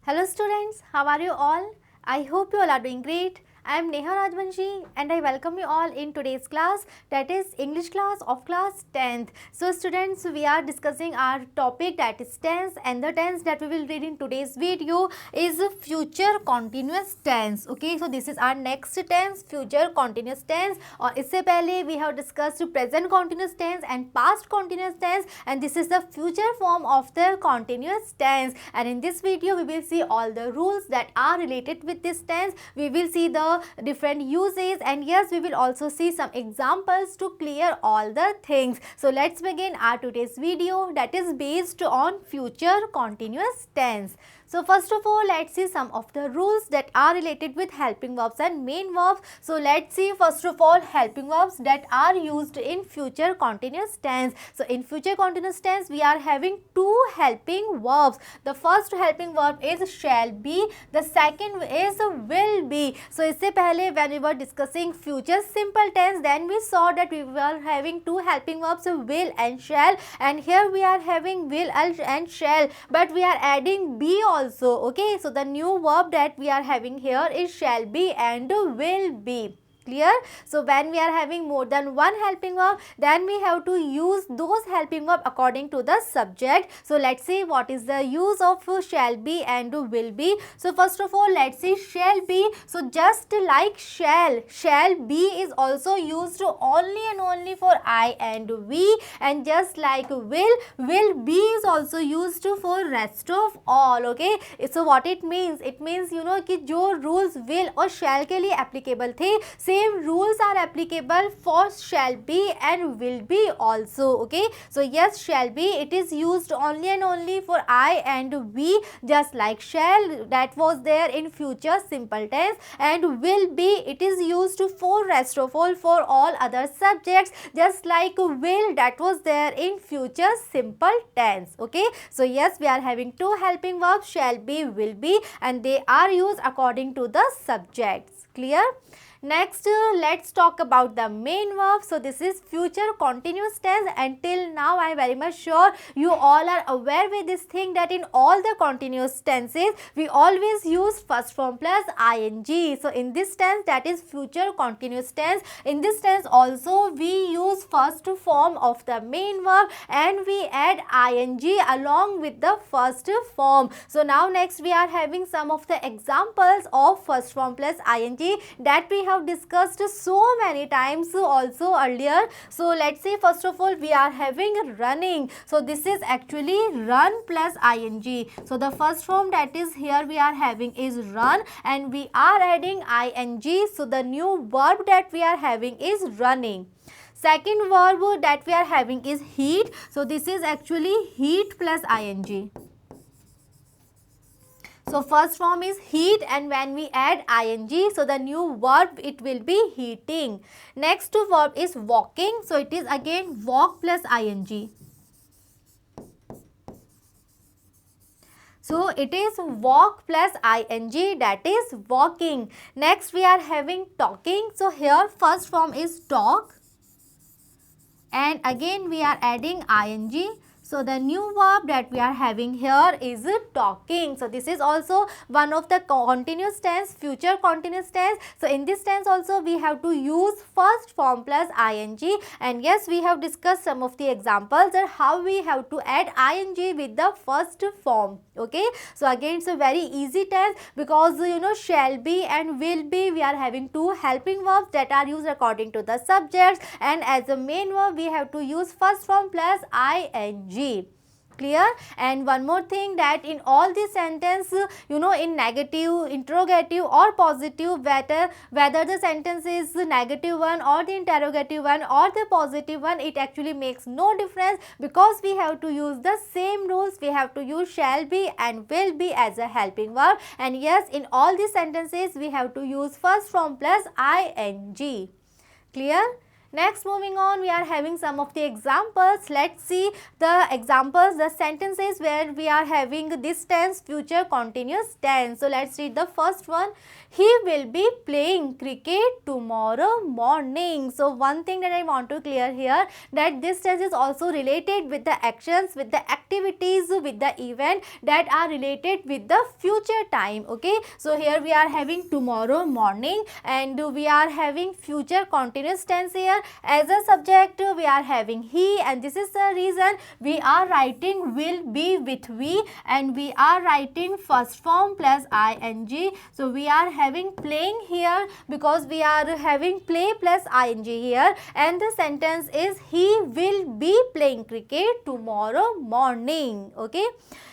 Hello students, how are you all? I hope you all are doing great. I am Neha Rajvanshi and I welcome you all in today's class, that is English class of class 10th. So students, we are discussing our topic, that is tense, and the tense that we will read in today's video is future continuous tense. Okay, so this is our next tense, future continuous tense. और इससे पहले we have discussed present continuous tense and past continuous tense, and this is the future form of the continuous tense. And in this video we will see all the rules that are related with this tense. We will see the different uses, and yes, we will also see some examples to clear all the things. So let's begin our today's video, that is based on future continuous tense. So first of all, let's see some of the rules that are related with helping verbs and main verbs. So let's see first of all helping verbs that are used in future continuous tense. So in future continuous tense, we are having two helping verbs. The first helping verb is shall be, the second is will be. So इससे पहले when we were discussing future simple tense, then we saw that we were having two helping verbs, will and shall, and here we are having will and shall, but we are adding be also. Okay, so the new verb that we are having here is shall be and will be. Clear? So when we are having more than one helping verb, then we have to use those helping verb according to the subject. So let's see what is the use of shall be and will be. So first of all, let's see shall be. So just like shall be is also used only and only for I and we, and just like will be is also used for rest of all. Okay, so what it means you know कि जो rules will और shall के लिए applicable थे, same rules are applicable for shall be and will be also. Okay, so yes, shall be, it is used only and only for I and we, just like shall that was there in future simple tense, and will be, it is used for rest of all, for all other subjects, just like will that was there in future simple tense. Okay, so yes, we are having two helping verbs, shall be, will be, and they are used according to the subjects. Clear? Next, let's talk about the main verb. So this is future continuous tense. Until now, I am very much sure you all are aware with this thing that in all the continuous tenses, we always use first form plus ing. So in this tense, that is future continuous tense, in this tense also we use first form of the main verb and we add ing along with the first form. So now next we are having some of the examples of first form plus ing that we have discussed so many times also earlier. So let's say first of all we are having running. So this is actually run plus ing. So the first form that is here we are having is run, and we are adding ing. So the new verb that we are having is running. Second verb that we are having is heat. So this is actually heat plus ing. So first form is heat, and when we add ing, so the new verb it will be heating. Next verb is walking. So it is again walk plus ing. So it is walk plus ing, that is walking. Next we are having talking. So here first form is talk, and again we are adding ing. So the new verb that we are having here is talking. So this is also one of the continuous tense, future continuous tense. So in this tense also we have to use first form plus ing, and yes, we have discussed some of the examples and how we have to add ing with the first form. Okay, so again it's a very easy tense because you know shall be and will be, we are having two helping verbs that are used according to the subjects, and as a main verb we have to use first form plus ing. Clear? And one more thing, that in all these sentence, you know, in negative, interrogative or positive, whether the sentence is the negative one or the interrogative one or the positive one, it actually makes no difference because we have to use the same rules. We have to use shall be and will be as a helping verb, and yes, in all these sentences we have to use first form plus ing. Clear? Next, moving on, we are having some of the examples. Let's see the examples, the sentences where we are having this tense, future continuous tense. So let's read the first one. He will be playing cricket tomorrow morning. So one thing that I want to clear here, that this tense is also related with the actions, with the activities, with the event that are related with the future time. Okay, so here we are having tomorrow morning and we are having future continuous tense here. As a subject we are having he, and this is the reason we are writing will be with we, and we are writing first form plus ing. So we are having playing here because we are having play plus ing here, and the sentence is he will be playing cricket tomorrow morning. Okay,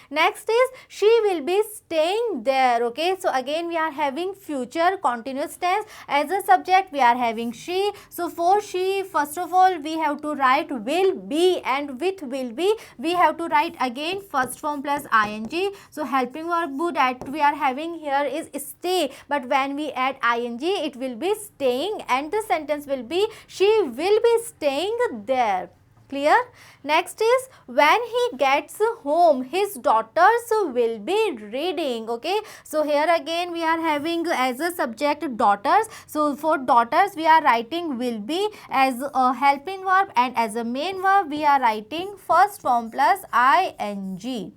next is she will be staying there. Okay, so again we are having future continuous tense. As a subject we are having she. So for she, first of all we have to write will be, and with will be we have to write again first form plus ing. So helping verb that we are having here is stay, but when we add ing it will be staying, and the sentence will be she will be staying there. Clear? Next is when he gets home his daughters will be reading. Okay, so here again we are having as a subject daughters. So for daughters we are writing will be as a helping verb, and as a main verb we are writing first form plus ing.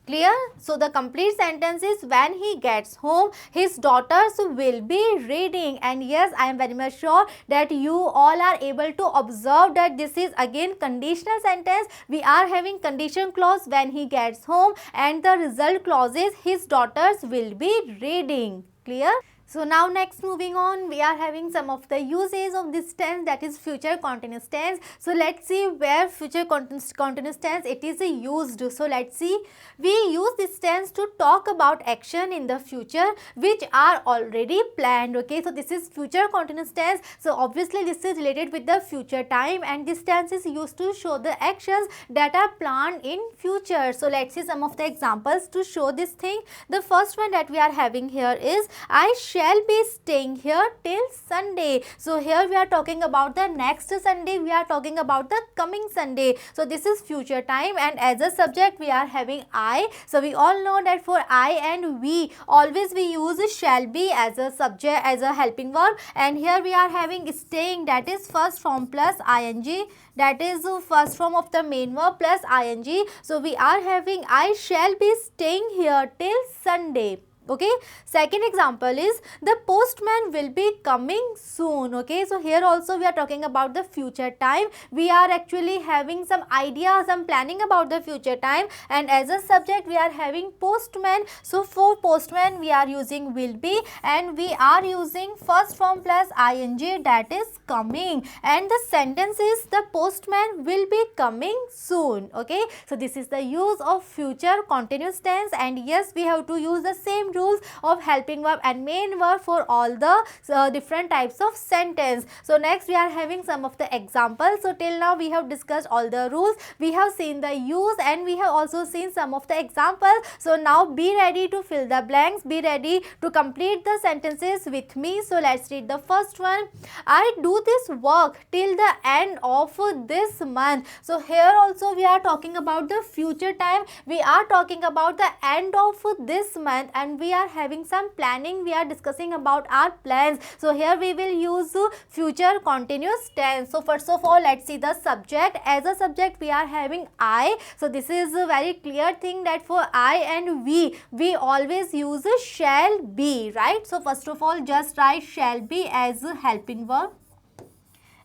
Clear? So the complete sentence is when he gets home his daughters will be reading. And yes, I am very much sure that you all are able to observe that this is again conditional sentence. We are having condition clause when he gets home, and the result clause is his daughters will be reading. Clear? So now next, moving on, we are having some of the uses of this tense, that is future continuous tense. So let's see where future continuous tense it is used. So let's see, we use this tense to talk about action in the future which are already planned. Okay, so this is future continuous tense. So obviously this is related with the future time, and this tense is used to show the actions that are planned in future. So let's see some of the examples to show this thing. The first one that we are having here is I shall be staying here till Sunday. So here we are talking about the next Sunday, we are talking about the coming Sunday. So this is future time, and as a subject we are having I. So we all know that for I and we always we use shall be as a subject, as a helping verb, and here we are having staying, that is first form plus ing, that is first form of the main verb plus ing. So we are having I shall be staying here till Sunday. Okay, second example is the postman will be coming soon. Okay, so here also we are talking about the future time. We are actually having some idea, some planning about the future time, and as a subject we are having postman. So for postman we are using will be, and we are using first form plus ing, that is coming, and the sentence is the postman will be coming soon. Okay, so this is the use of future continuous tense, and yes, we have to use the same rules of helping verb and main verb for all the different types of sentence. So next we are having some of the examples. So till now we have discussed all the rules, we have seen the use, and we have also seen some of the examples. So now be ready to fill the blanks, be ready to complete the sentences with me. So let's read the first one. I do this work till the end of this month. So here also we are talking about the future time, we are talking about the end of this month, and we are having some planning, we are discussing about our plans. So here we will use future continuous tense. So first of all let's see the subject. As a subject we are having I. So this is a very clear thing that for I and we always use shall be, right? So first of all just write shall be as a helping verb.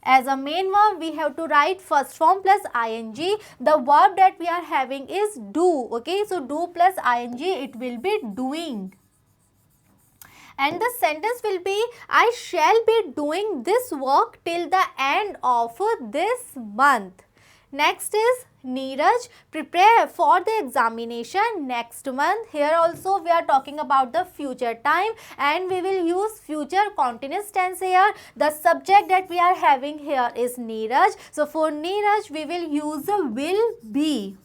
As a main verb we have to write first form plus ing. The verb that we are having is do. Okay, so do plus ing, it will be doing, and the sentence will be I shall be doing this work till the end of this month. Next is Neeraj prepare for the examination next month. Here also we are talking about the future time, and we will use future continuous tense here. The subject that we are having here is Neeraj. So for Neeraj we will use will be.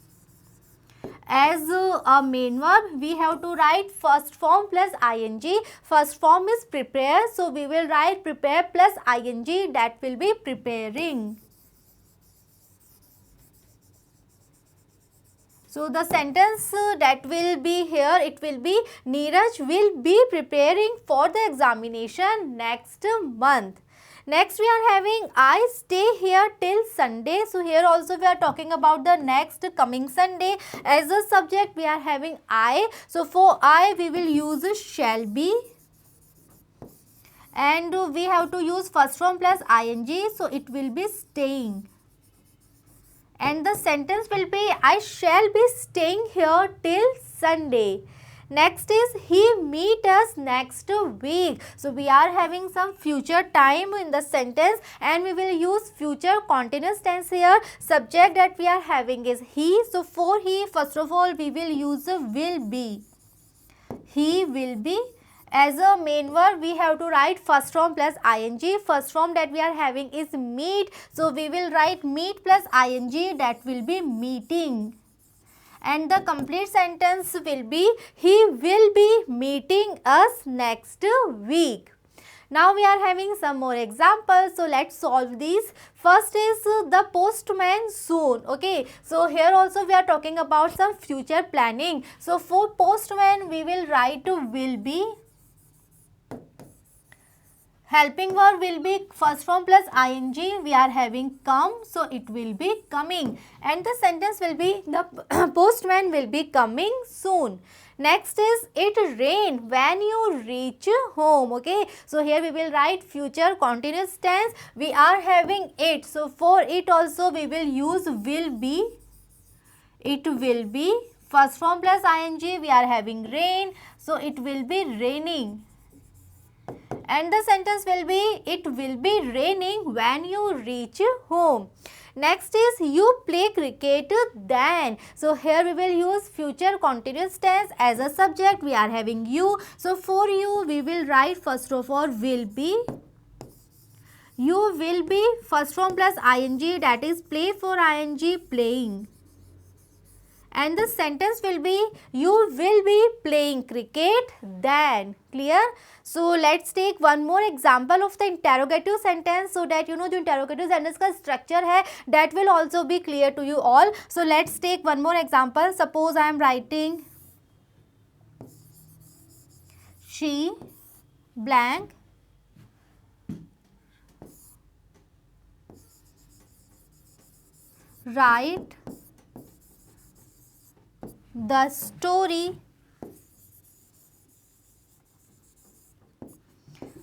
as a main verb, we have to write first form plus ing. First form is prepare, so we will write prepare plus ing, that will be preparing. So the sentence that will be here, it will be Neeraj will be preparing for the examination next month. Next we are having I stay here till Sunday. So here also we are talking about the next coming Sunday. As a subject we are having I. So for I we will use shall be. And we have to use first form plus ing. So it will be staying. And the sentence will be I shall be staying here till Sunday. Next is he meet us next week. So we are having some future time in the sentence and we will use future continuous tense here. Subject that we are having is he. So for he, first of all we will use a will be. He will be. As a main verb, we have to write first form plus ing. First form that we are having is meet. So we will write meet plus ing, that will be meeting. And the complete sentence will be he will be meeting us next week. Now we are having some more examples. So let's solve these. First is the postman soon. Okay. So here also we are talking about some future planning. So for postman we will write will be. Helping verb will be first form plus ing. We are having come, so it will be coming. And the sentence will be the postman will be coming soon. Next is it rain when you reach home. Okay. So here we will write future continuous tense. We are having it. So for it also we will use will be. It will be. First form plus ing. We are having rain. So it will be raining. And the sentence will be it will be raining when you reach home. Next is you play cricket then. So here we will use future continuous tense. As a subject we are having you. So for you we will write first of all will be. You will be first form plus ing, that is play for ing, playing. And the sentence will be you will be playing cricket then. Clear? So let's take one more example of the interrogative sentence so that you know जो interrogative sentence का structure है that will also be clear to you all. So let's take one more example. Suppose I am writing she blank write the story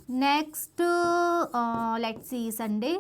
next let's see Sunday,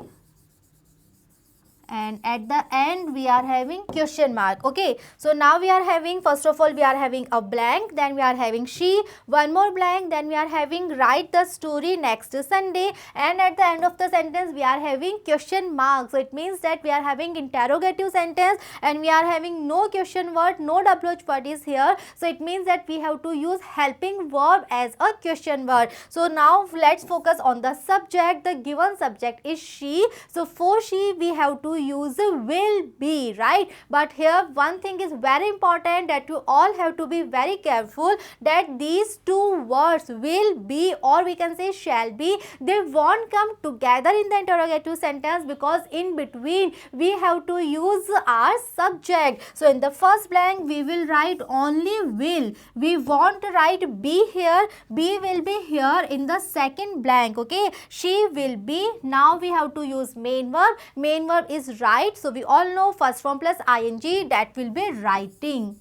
and at the end we are having question mark. Okay, so now we are having first of all we are having a blank, then we are having she, one more blank, then we are having write the story next Sunday, and at the end of the sentence we are having question mark. So it means that we are having interrogative sentence and we are having no question word, no WH word is here. So it means that we have to use helping verb as a question word. So now let's focus on the subject. The given subject is she. So for she we have to use will be, right? But here one thing is very important, that you all have to be very careful that these two words will be or we can say shall be, they won't come together in the interrogative sentence, because in between we have to use our subject. So in the first blank we will write only will. We won't write be here. Be will be here in the second blank. Okay, she will be. Now we have to use main verb. Main verb is write. So we all know first form plus ing, that will be writing.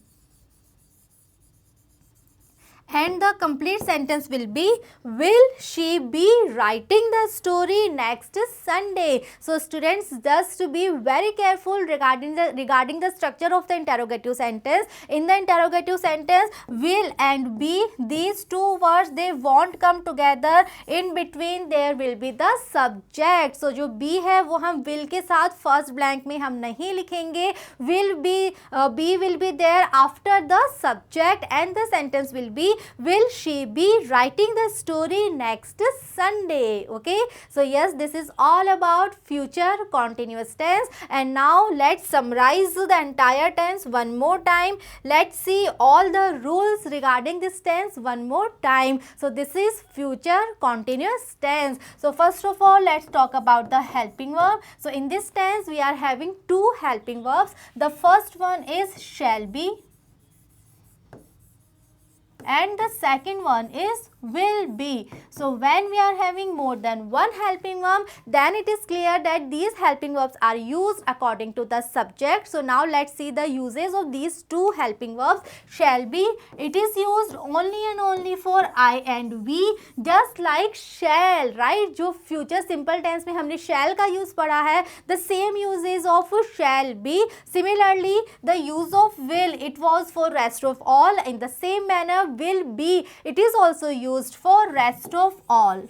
And the complete sentence will be will she be writing the story next Sunday. So students, just to be very careful regarding the structure of the interrogative sentence. In the interrogative sentence, will and be, these two words they won't come together. In between there will be the subject. So जो be है वो हम will के साथ first blank में हम नहीं लिखेंगे. Will be, be will be there after the subject and the sentence will be will she be writing the story next Sunday? Okay, so yes, this is all about future continuous tense. And now let's summarize the entire tense one more time. Let's see all the rules regarding this tense one more time. So this is future continuous tense. So first of all, let's talk about the helping verb. So in this tense we are having two helping verbs. The first one is shall be and the second one is will be. So when we are having more than one helping verb, then it is clear that these helping verbs are used according to the subject. So now let's see the uses of these two helping verbs. Shall be, it is used only and only for I and we, just like shall, right? जो future simple tense में हमने shall का use पढ़ा है, the same uses of shall be. Similarly, the use of will, it was for rest of all. In the same manner, will be, it is also used for rest of all.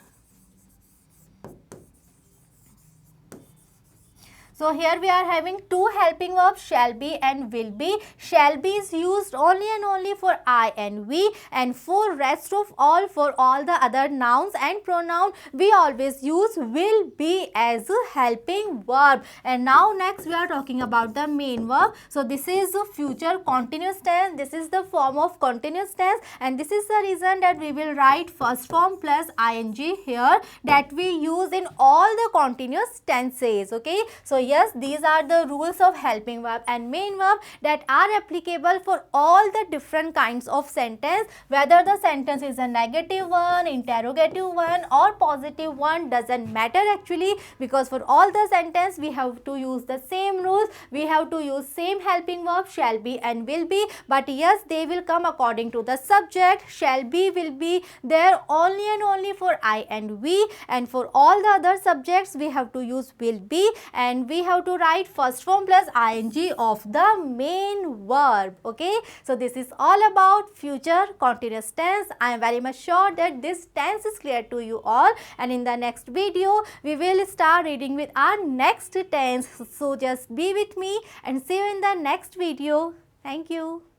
So here we are having two helping verbs, shall be and will be. Shall be is used only and only for I and we, and for rest of all, for all the other nouns and pronoun, we always use will be as a helping verb. And now next we are talking about the main verb. So this is a future continuous tense. This is the form of continuous tense, and this is the reason that we will write first form plus ing here, that we use in all the continuous tenses. Okay, so yes, these are the rules of helping verb and main verb that are applicable for all the different kinds of sentence. Whether the sentence is a negative one, interrogative one or positive one, doesn't matter actually, because for all the sentence we have to use the same rules. We have to use same helping verb, shall be and will be, but yes, they will come according to the subject. Shall be, will be there only and only for I and we, and for all the other subjects we have to use will be, and we have to write first form plus ing of the main verb. Okay, so this is all about future continuous tense. I am very much sure that this tense is clear to you all, and in the next video we will start reading with our next tense. So just be with me and see you in the next video. Thank you.